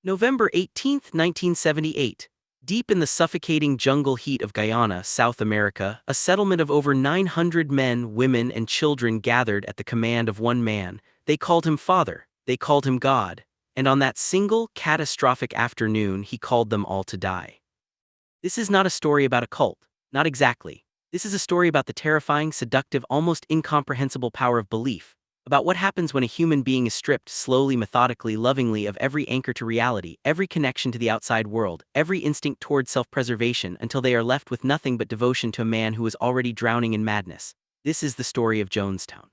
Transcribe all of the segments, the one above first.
November 18, 1978. Deep in the suffocating jungle heat of Guyana, South America, a settlement of over 900 men, women, and children gathered at the command of one man. They called him Father, they called him God, and on that single, catastrophic afternoon he called them all to die. This is not a story about a cult, not exactly. This is a story about the terrifying, seductive, almost incomprehensible power of belief, about what happens when a human being is stripped slowly, methodically, lovingly of every anchor to reality, every connection to the outside world, every instinct toward self-preservation, until they are left with nothing but devotion to a man who is already drowning in madness. This is the story of Jonestown.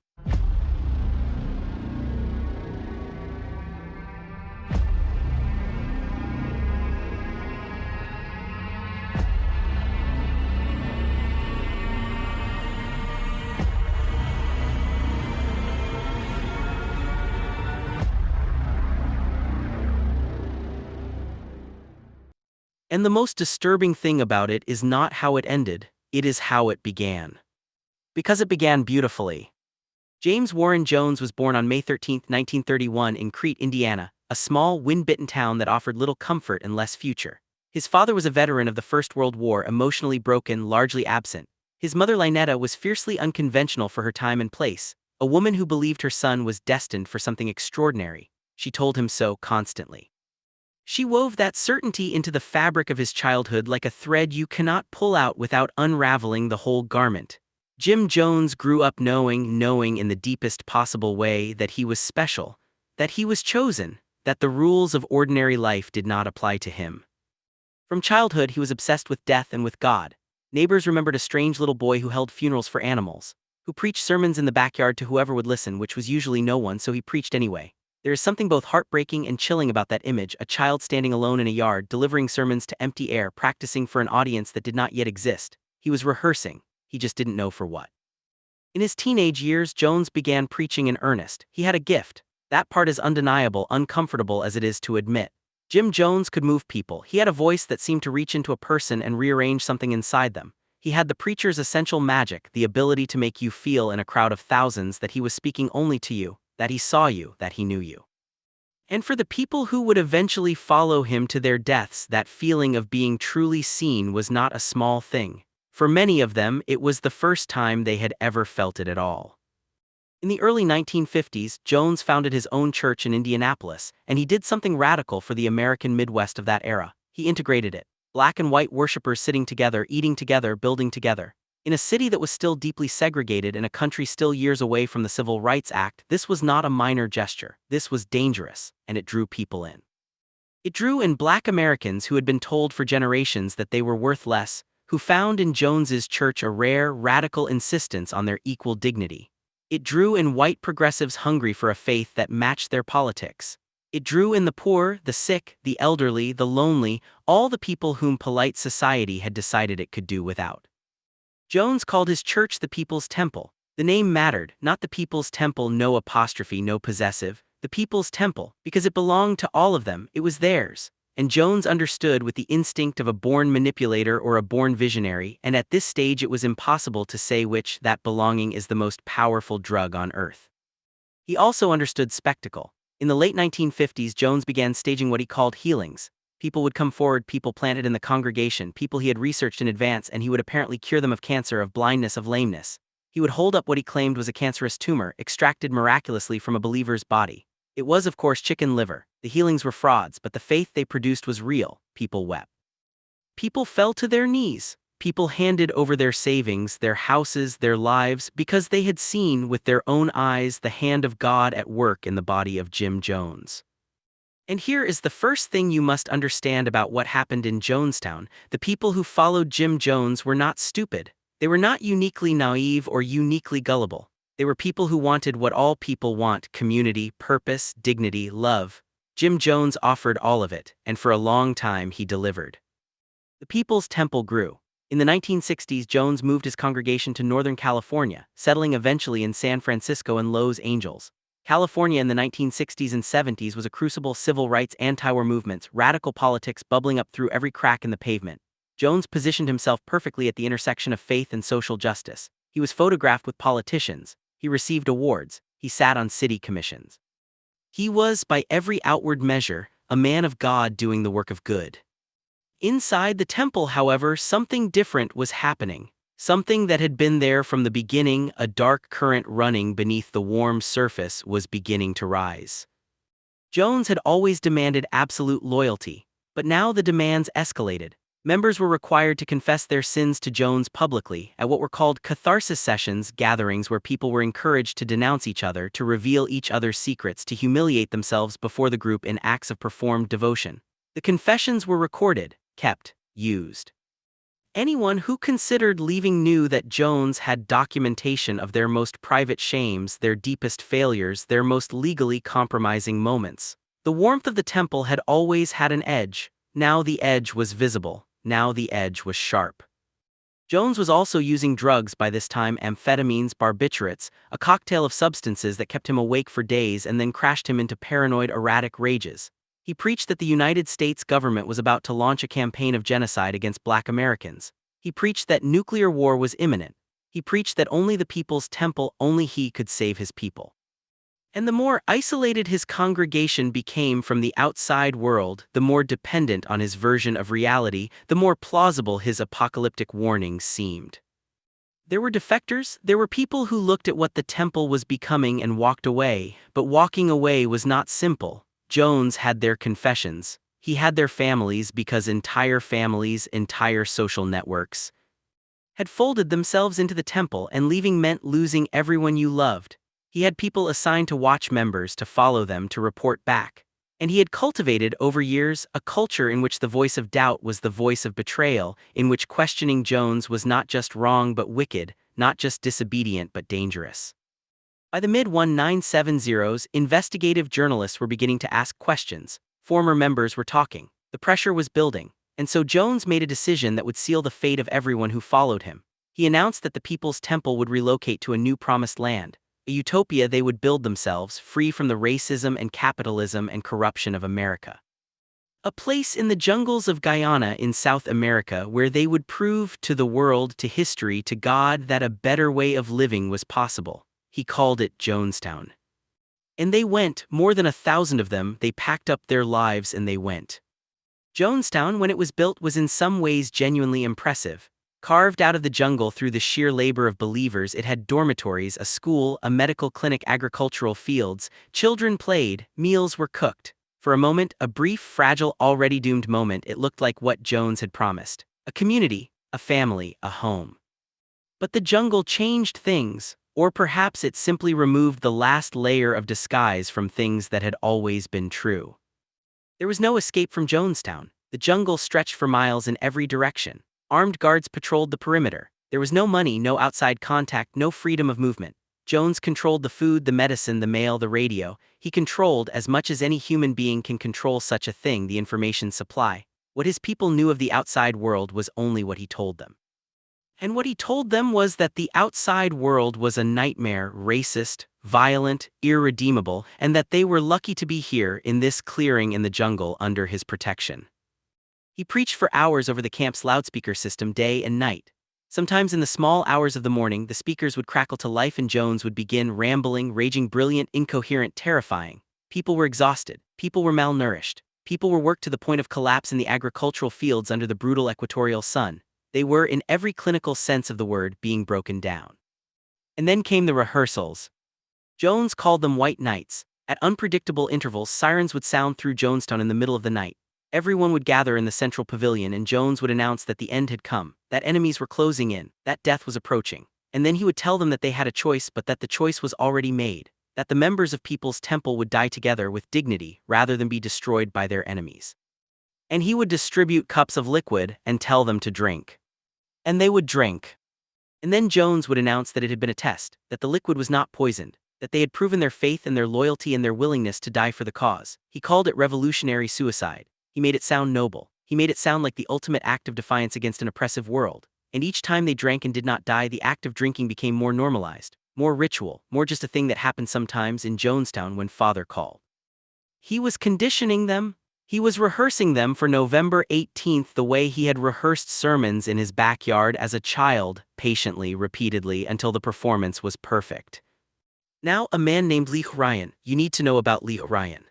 And the most disturbing thing about it is not how it ended, it is how it began. Because it began beautifully. James Warren Jones was born on May 13, 1931 in Crete, Indiana, a small, wind-bitten town that offered little comfort and less future. His father was a veteran of the First World War, emotionally broken, largely absent. His mother Lynetta was fiercely unconventional for her time and place, a woman who believed her son was destined for something extraordinary. She told him so constantly. She wove that certainty into the fabric of his childhood like a thread you cannot pull out without unraveling the whole garment. Jim Jones grew up knowing in the deepest possible way that he was special, that he was chosen, that the rules of ordinary life did not apply to him. From childhood, he was obsessed with death and with God. Neighbors remembered a strange little boy who held funerals for animals, who preached sermons in the backyard to whoever would listen, which was usually no one, so he preached anyway. There is something both heartbreaking and chilling about that image, a child standing alone in a yard, delivering sermons to empty air, practicing for an audience that did not yet exist. He was rehearsing, he just didn't know for what. In his teenage years, Jones began preaching in earnest. He had a gift. That part is undeniable, uncomfortable as it is to admit. Jim Jones could move people. He had a voice that seemed to reach into a person and rearrange something inside them. He had the preacher's essential magic, the ability to make you feel in a crowd of thousands that he was speaking only to you, that he saw you, that he knew you. And for the people who would eventually follow him to their deaths, that feeling of being truly seen was not a small thing. For many of them, it was the first time they had ever felt it at all. In the early 1950s, Jones founded his own church in Indianapolis, and he did something radical for the American Midwest of that era. He integrated it. Black and white worshipers sitting together, eating together, building together. In a city that was still deeply segregated, in a country still years away from the Civil Rights Act, this was not a minor gesture. This was dangerous, and it drew people in. It drew in Black Americans who had been told for generations that they were worth less, who found in Jones's church a rare, radical insistence on their equal dignity. It drew in white progressives hungry for a faith that matched their politics. It drew in the poor, the sick, the elderly, the lonely, all the people whom polite society had decided it could do without. Jones called his church the People's Temple. The name mattered, not the People's Temple, no apostrophe, no possessive, the People's Temple, because it belonged to all of them, it was theirs. And Jones understood with the instinct of a born manipulator or a born visionary, and at this stage it was impossible to say which, that belonging is the most powerful drug on earth. He also understood spectacle. In the late 1950s, Jones began staging what he called healings. People would come forward, people planted in the congregation, people he had researched in advance, and he would apparently cure them of cancer, of blindness, of lameness. He would hold up what he claimed was a cancerous tumor, extracted miraculously from a believer's body. It was, of course, chicken liver. The healings were frauds, but the faith they produced was real. People wept. People fell to their knees. People handed over their savings, their houses, their lives, because they had seen with their own eyes the hand of God at work in the body of Jim Jones. And here is the first thing you must understand about what happened in Jonestown. The people who followed Jim Jones were not stupid. They were not uniquely naive or uniquely gullible. They were people who wanted what all people want: community, purpose, dignity, love. Jim Jones offered all of it, and for a long time he delivered. The People's Temple grew. In the 1960s, Jones moved his congregation to Northern California, settling eventually in San Francisco and Los Angeles. California in the 1960s and 70s was a crucible: civil rights, anti-war movements, radical politics bubbling up through every crack in the pavement. Jones positioned himself perfectly at the intersection of faith and social justice. He was photographed with politicians. He received awards. He sat on city commissions. He was, by every outward measure, a man of God doing the work of good. Inside the temple, however, something different was happening. Something that had been there from the beginning, a dark current running beneath the warm surface, was beginning to rise. Jones had always demanded absolute loyalty, but now the demands escalated. Members were required to confess their sins to Jones publicly at what were called catharsis sessions, gatherings where people were encouraged to denounce each other, to reveal each other's secrets, to humiliate themselves before the group in acts of performed devotion. The confessions were recorded, kept, used. Anyone who considered leaving knew that Jones had documentation of their most private shames, their deepest failures, their most legally compromising moments. The warmth of the temple had always had an edge. Now the edge was visible. Now the edge was sharp. Jones was also using drugs by this time, amphetamines, barbiturates, a cocktail of substances that kept him awake for days and then crashed him into paranoid, erratic rages. He preached that the United States government was about to launch a campaign of genocide against Black Americans. He preached that nuclear war was imminent. He preached that only the people's temple, only he could save his people. And the more isolated his congregation became from the outside world, the more dependent on his version of reality, the more plausible his apocalyptic warnings seemed. There were defectors, there were people who looked at what the temple was becoming and walked away, but walking away was not simple. Jones had their confessions. He had their families, because entire families, entire social networks, had folded themselves into the temple, and leaving meant losing everyone you loved. He had people assigned to watch members, to follow them, to report back. And he had cultivated over years a culture in which the voice of doubt was the voice of betrayal, in which questioning Jones was not just wrong but wicked, not just disobedient but dangerous. By the mid-1970s, investigative journalists were beginning to ask questions. Former members were talking. The pressure was building. And so Jones made a decision that would seal the fate of everyone who followed him. He announced that the People's Temple would relocate to a new promised land, a utopia they would build themselves, free from the racism and capitalism and corruption of America. A place in the jungles of Guyana in South America where they would prove to the world, to history, to God, that a better way of living was possible. He called it Jonestown. And they went, more than 1,000 of them. They packed up their lives and they went. Jonestown, when it was built, was in some ways genuinely impressive. Carved out of the jungle through the sheer labor of believers, it had dormitories, a school, a medical clinic, agricultural fields. Children played, meals were cooked. For a moment, a brief, fragile, already doomed moment, it looked like what Jones had promised. A community, a family, a home. But the jungle changed things. Or perhaps it simply removed the last layer of disguise from things that had always been true. There was no escape from Jonestown. The jungle stretched for miles in every direction. Armed guards patrolled the perimeter. There was no money, no outside contact, no freedom of movement. Jones controlled the food, the medicine, the mail, the radio. He controlled, as much as any human being can control such a thing, the information supply. What his people knew of the outside world was only what he told them. And what he told them was that the outside world was a nightmare, racist, violent, irredeemable, and that they were lucky to be here in this clearing in the jungle under his protection. He preached for hours over the camp's loudspeaker system, day and night. Sometimes in the small hours of the morning, the speakers would crackle to life and Jones would begin rambling, raging, brilliant, incoherent, terrifying. People were exhausted. People were malnourished. People were worked to the point of collapse in the agricultural fields under the brutal equatorial sun. They were, in every clinical sense of the word, being broken down. And then came the rehearsals. Jones called them white nights. At unpredictable intervals, sirens would sound through Jonestown in the middle of the night. Everyone would gather in the central pavilion and Jones would announce that the end had come, that enemies were closing in, that death was approaching. And then he would tell them that they had a choice, but that the choice was already made, that the members of People's Temple would die together with dignity rather than be destroyed by their enemies. And he would distribute cups of liquid and tell them to drink. And they would drink. And then Jones would announce that it had been a test, that the liquid was not poisoned, that they had proven their faith and their loyalty and their willingness to die for the cause. He called it revolutionary suicide. He made it sound noble. He made it sound like the ultimate act of defiance against an oppressive world. And each time they drank and did not die, the act of drinking became more normalized, more ritual, more just a thing that happened sometimes in Jonestown when Father called. He was conditioning them. He was rehearsing them for November 18th the way he had rehearsed sermons in his backyard as a child, patiently, repeatedly, until the performance was perfect. Now, a man named Leo Ryan. You need to know about Leo Ryan.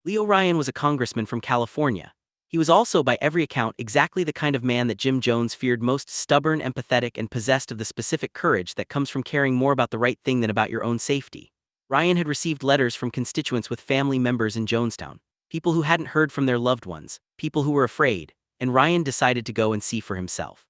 Leo Ryan was a congressman from California. He was also, by every account, exactly the kind of man that Jim Jones feared most: stubborn, empathetic, and possessed of the specific courage that comes from caring more about the right thing than about your own safety. Ryan had received letters from constituents with family members in Jonestown, people who hadn't heard from their loved ones, people who were afraid, and Ryan decided to go and see for himself.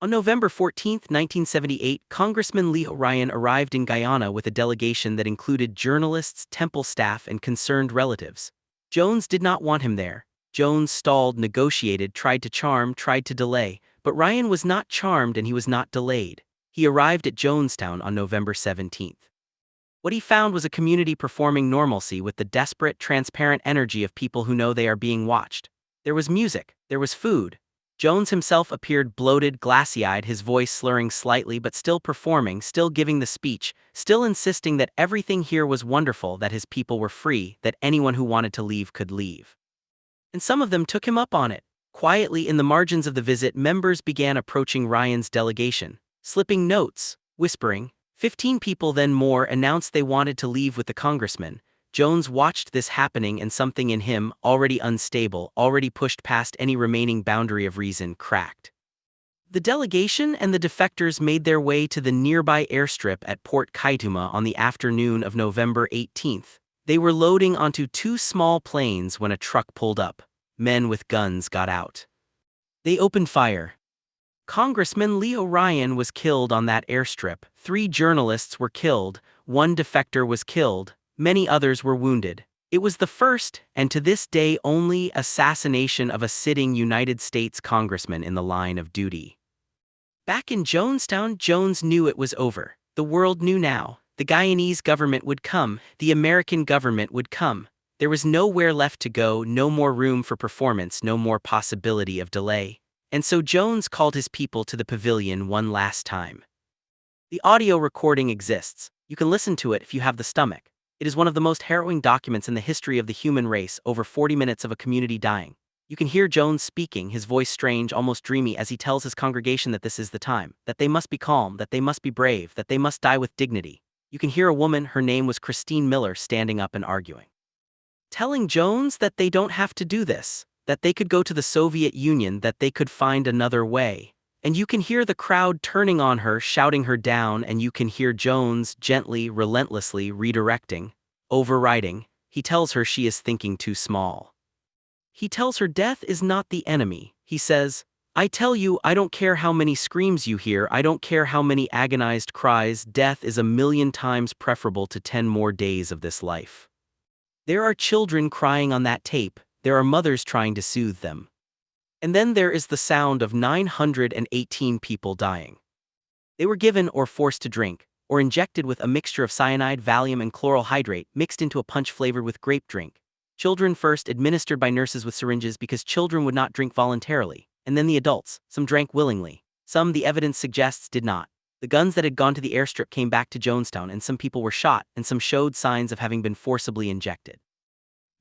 On November 14, 1978, Congressman Leo Ryan arrived in Guyana with a delegation that included journalists, temple staff, and concerned relatives. Jones did not want him there. Jones stalled, negotiated, tried to charm, tried to delay, but Ryan was not charmed and he was not delayed. He arrived at Jonestown on November 17th. What he found was a community performing normalcy with the desperate, transparent energy of people who know they are being watched. There was music, there was food. Jones himself appeared bloated, glassy-eyed, his voice slurring slightly but still performing, still giving the speech, still insisting that everything here was wonderful, that his people were free, that anyone who wanted to leave could leave. And some of them took him up on it. Quietly, in the margins of the visit, members began approaching Ryan's delegation, slipping notes, whispering. 15 people, then more, announced they wanted to leave with the congressman. Jones watched this happening, and something in him, already unstable, already pushed past any remaining boundary of reason, cracked. The delegation and the defectors made their way to the nearby airstrip at Port Kaituma on the afternoon of November 18th. They were loading onto 2 small planes when a truck pulled up. Men with guns got out. They opened fire. Congressman Leo Ryan was killed on that airstrip. 3 journalists were killed, 1 defector was killed, many others were wounded. It was the first, and to this day only, assassination of a sitting United States congressman in the line of duty. Back in Jonestown, Jones knew it was over. The world knew now. The Guyanese government would come, the American government would come. There was nowhere left to go, no more room for performance, no more possibility of delay. And so Jones called his people to the pavilion one last time. The audio recording exists. You can listen to it if you have the stomach. It is one of the most harrowing documents in the history of the human race, over 40 minutes of a community dying. You can hear Jones speaking, his voice strange, almost dreamy, as he tells his congregation that this is the time, that they must be calm, that they must be brave, that they must die with dignity. You can hear a woman, her name was Christine Miller, standing up and arguing, telling Jones that they don't have to do this, that they could go to the Soviet Union, that they could find another way. And you can hear the crowd turning on her, shouting her down, and you can hear Jones gently, relentlessly redirecting, overriding. He tells her she is thinking too small. He tells her death is not the enemy. He says, I tell you, I don't care how many screams you hear, I don't care how many agonized cries, death is 1,000,000 times preferable to 10 more days of this life. There are children crying on that tape. There are mothers trying to soothe them. And then there is the sound of 918 people dying. They were given or forced to drink, or injected with a mixture of cyanide, Valium, and chloral hydrate mixed into a punch flavored with grape drink. Children first, administered by nurses with syringes because children would not drink voluntarily, and then the adults. Some drank willingly. Some, the evidence suggests, did not. The guns that had gone to the airstrip came back to Jonestown, and some people were shot, and some showed signs of having been forcibly injected.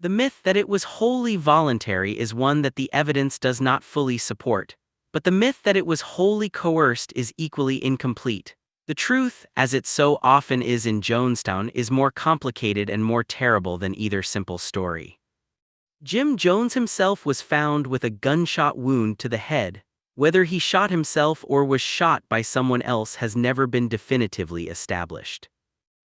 The myth that it was wholly voluntary is one that the evidence does not fully support, but the myth that it was wholly coerced is equally incomplete. The truth, as it so often is in Jonestown, is more complicated and more terrible than either simple story. Jim Jones himself was found with a gunshot wound to the head. Whether he shot himself or was shot by someone else has never been definitively established.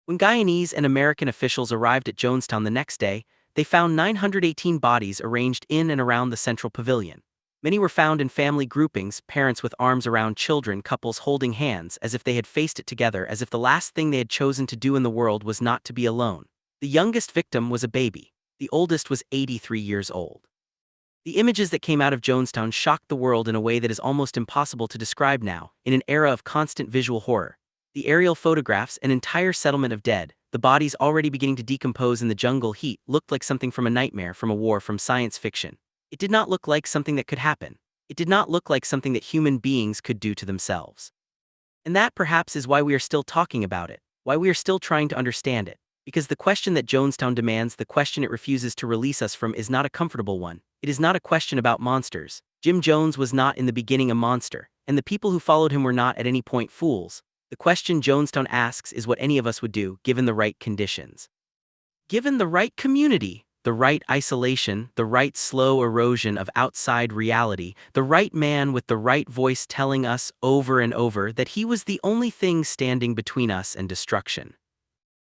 When Guyanese and American officials arrived at Jonestown the next day, they found 918 bodies arranged in and around the central pavilion. Many were found in family groupings, parents with arms around children, couples holding hands, as if they had faced it together, as if the last thing they had chosen to do in the world was not to be alone. The youngest victim was a baby. The oldest was 83 years old. The images that came out of Jonestown shocked the world in a way that is almost impossible to describe now, in an era of constant visual horror. The aerial photographs, an entire settlement of dead, the bodies already beginning to decompose in the jungle heat, looked like something from a nightmare, from a war, from science fiction. It did not look like something that could happen. It did not look like something that human beings could do to themselves. And that perhaps is why we are still talking about it, why we are still trying to understand it. Because the question that Jonestown demands, the question it refuses to release us from, is not a comfortable one. It is not a question about monsters. Jim Jones was not in the beginning a monster, and the people who followed him were not at any point fools. The question Jonestown asks is what any of us would do, given the right conditions. Given the right community, the right isolation, the right slow erosion of outside reality, the right man with the right voice telling us over and over that he was the only thing standing between us and destruction.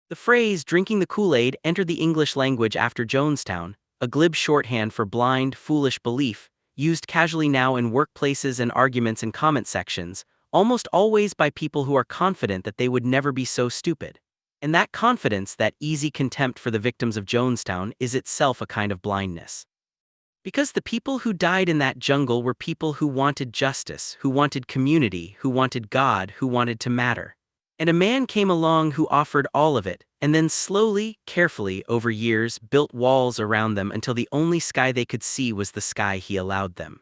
The phrase drinking the Kool-Aid entered the English language after Jonestown, a glib shorthand for blind, foolish belief, used casually now in workplaces and arguments and comment sections, almost always by people who are confident that they would never be so stupid. And that confidence, that easy contempt for the victims of Jonestown, is itself a kind of blindness. Because the people who died in that jungle were people who wanted justice, who wanted community, who wanted God, who wanted to matter. And a man came along who offered all of it, and then slowly, carefully, over years, built walls around them until the only sky they could see was the sky he allowed them.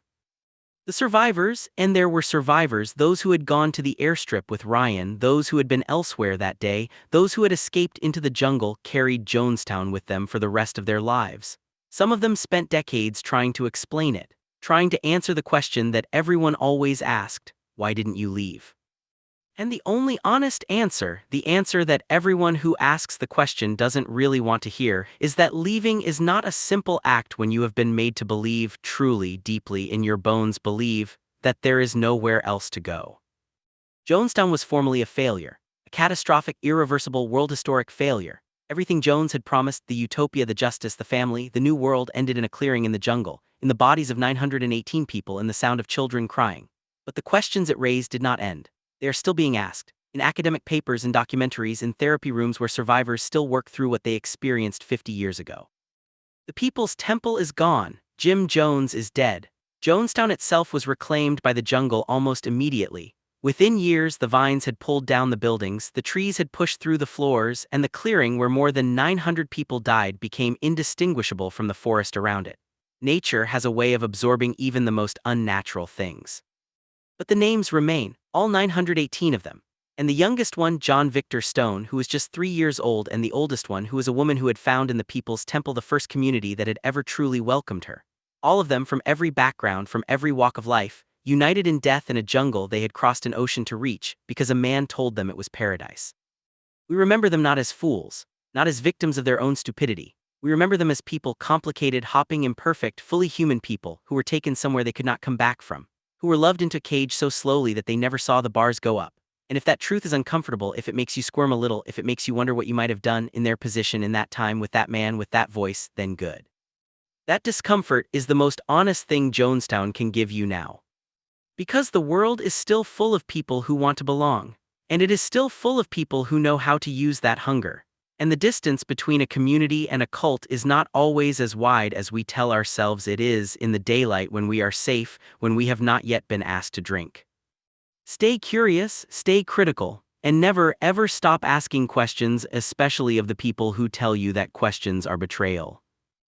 The survivors, and there were survivors, those who had gone to the airstrip with Ryan, those who had been elsewhere that day, those who had escaped into the jungle, carried Jonestown with them for the rest of their lives. Some of them spent decades trying to explain it, trying to answer the question that everyone always asked, why didn't you leave? And the only honest answer, the answer that everyone who asks the question doesn't really want to hear, is that leaving is not a simple act when you have been made to believe, truly, deeply in your bones believe, that there is nowhere else to go. Jonestown was formally a failure, a catastrophic, irreversible, world-historic failure. Everything Jones had promised, the utopia, the justice, the family, the new world, ended in a clearing in the jungle, in the bodies of 918 people and the sound of children crying. But the questions it raised did not end. They are still being asked, in academic papers and documentaries, in therapy rooms where survivors still work through what they experienced 50 years ago. The People's Temple is gone. Jim Jones is dead. Jonestown itself was reclaimed by the jungle almost immediately. Within years, the vines had pulled down the buildings, the trees had pushed through the floors, and the clearing where more than 900 people died became indistinguishable from the forest around it. Nature has a way of absorbing even the most unnatural things. But the names remain, all 918 of them. And the youngest one, John Victor Stone, who was just 3 years old, and the oldest one, who was a woman who had found in the People's Temple the first community that had ever truly welcomed her. All of them, from every background, from every walk of life, united in death in a jungle they had crossed an ocean to reach, because a man told them it was paradise. We remember them not as fools, not as victims of their own stupidity. We remember them as people, complicated, hopping, imperfect, fully human people, who were taken somewhere they could not come back from, who were loved into a cage so slowly that they never saw the bars go up. And if that truth is uncomfortable, if it makes you squirm a little, if it makes you wonder what you might have done in their position in that time with that man with that voice, then good. That discomfort is the most honest thing Jonestown can give you now. Because the world is still full of people who want to belong. And it is still full of people who know how to use that hunger. And the distance between a community and a cult is not always as wide as we tell ourselves it is in the daylight when we are safe, when we have not yet been asked to drink. Stay curious, stay critical, and never ever stop asking questions, especially of the people who tell you that questions are betrayal.